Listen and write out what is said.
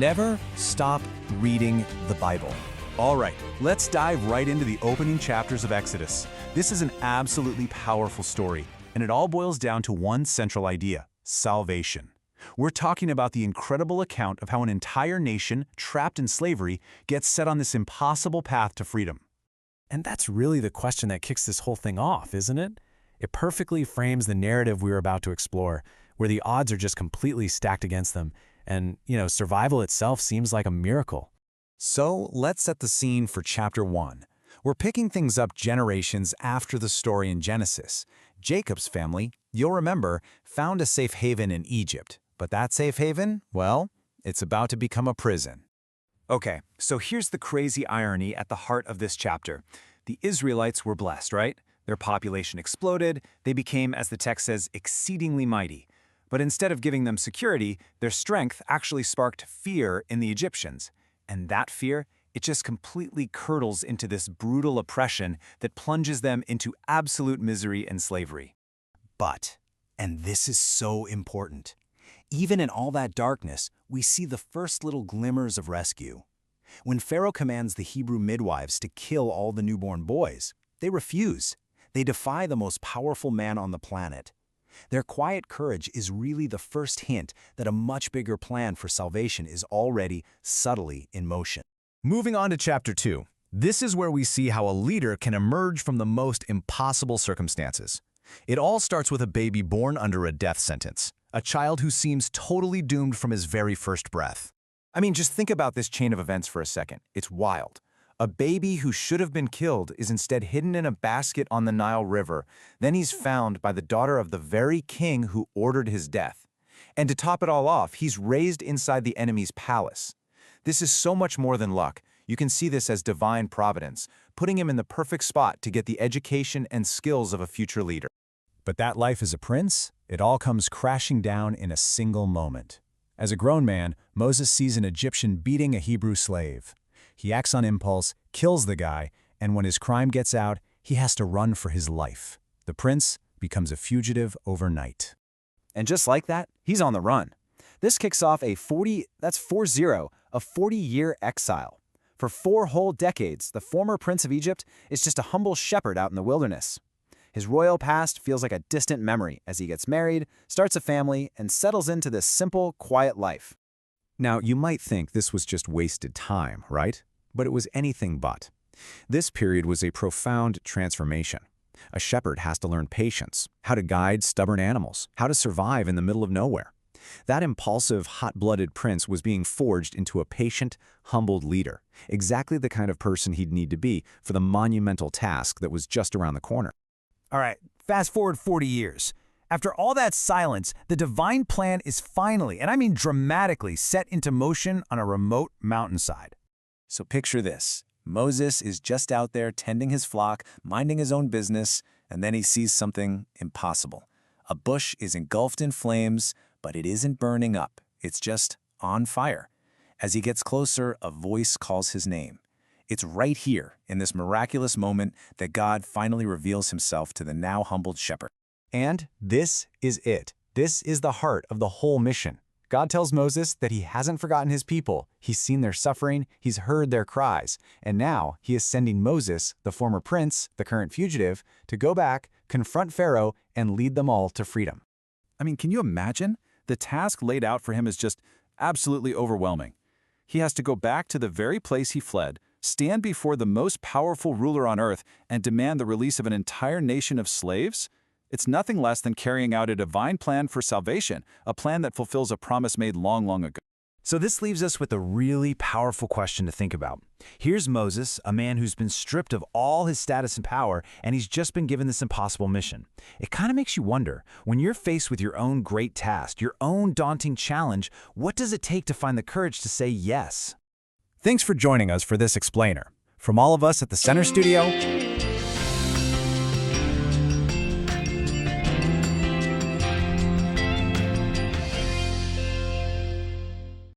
Never stop reading the Bible. All right, let's dive right into the opening chapters of Exodus. This is an absolutely powerful story, and it all boils down to one central idea: salvation. We're talking about the incredible account of how an entire nation, trapped in slavery, gets set on this impossible path to freedom. And that's really the question that kicks this whole thing off, isn't it? It perfectly frames the narrative we're about to explore, where the odds are just completely stacked against them, and, survival itself seems like a miracle. So let's set the scene for Chapter 1. We're picking things up generations after the story in Genesis. Jacob's family, you'll remember, found a safe haven in Egypt. But that safe haven, well, it's about to become a prison. Okay, so here's the crazy irony at the heart of this chapter. The Israelites were blessed, right? Their population exploded. They became, as the text says, exceedingly mighty. But instead of giving them security, their strength actually sparked fear in the Egyptians. And that fear, it just completely curdles into this brutal oppression that plunges them into absolute misery and slavery. But, and this is so important, even in all that darkness, we see the first little glimmers of rescue. When Pharaoh commands the Hebrew midwives to kill all the newborn boys, they refuse. They defy the most powerful man on the planet. Their quiet courage is really the first hint that a much bigger plan for salvation is already subtly in motion. Moving on to Chapter 2. This is where we see how a leader can emerge from the most impossible circumstances. It all starts with a baby born under a death sentence, a child who seems totally doomed from his very first breath. I mean, just think about this chain of events for a second. It's wild. A baby who should have been killed is instead hidden in a basket on the Nile River. Then he's found by the daughter of the very king who ordered his death. And to top it all off, he's raised inside the enemy's palace. This is so much more than luck. You can see this as divine providence, putting him in the perfect spot to get the education and skills of a future leader. But that life as a prince, it all comes crashing down in a single moment. As a grown man, Moses sees an Egyptian beating a Hebrew slave. He acts on impulse, kills the guy, and when his crime gets out, he has to run for his life. The prince becomes a fugitive overnight. And just like that, he's on the run. This kicks off a 40-year exile. For 4 whole decades, the former prince of Egypt is just a humble shepherd out in the wilderness. His royal past feels like a distant memory as he gets married, starts a family, and settles into this simple, quiet life. Now, you might think this was just wasted time, right? But it was anything but. This period was a profound transformation. A shepherd has to learn patience, how to guide stubborn animals, how to survive in the middle of nowhere. That impulsive, hot-blooded prince was being forged into a patient, humbled leader, exactly the kind of person he'd need to be for the monumental task that was just around the corner. All right, fast forward 40 years. After all that silence, the divine plan is finally, and I mean dramatically, set into motion on a remote mountainside. So picture this. Moses is just out there tending his flock, minding his own business, and then he sees something impossible. A bush is engulfed in flames, but it isn't burning up. It's just on fire. As he gets closer, a voice calls his name. It's right here, in this miraculous moment, that God finally reveals himself to the now humbled shepherd. And this is it. This is the heart of the whole mission. God tells Moses that he hasn't forgotten his people. He's seen their suffering, he's heard their cries, and now he is sending Moses, the former prince, the current fugitive, to go back, confront Pharaoh, and lead them all to freedom. I mean, can you imagine? The task laid out for him is just absolutely overwhelming. He has to go back to the very place he fled, stand before the most powerful ruler on earth, and demand the release of an entire nation of slaves? It's nothing less than carrying out a divine plan for salvation, a plan that fulfills a promise made long, long ago. So this leaves us with a really powerful question to think about. Here's Moses, a man who's been stripped of all his status and power, and he's just been given this impossible mission. It kind of makes you wonder, when you're faced with your own great task, your own daunting challenge, what does it take to find the courage to say yes? Thanks for joining us for this explainer. From all of us at the Center Studio,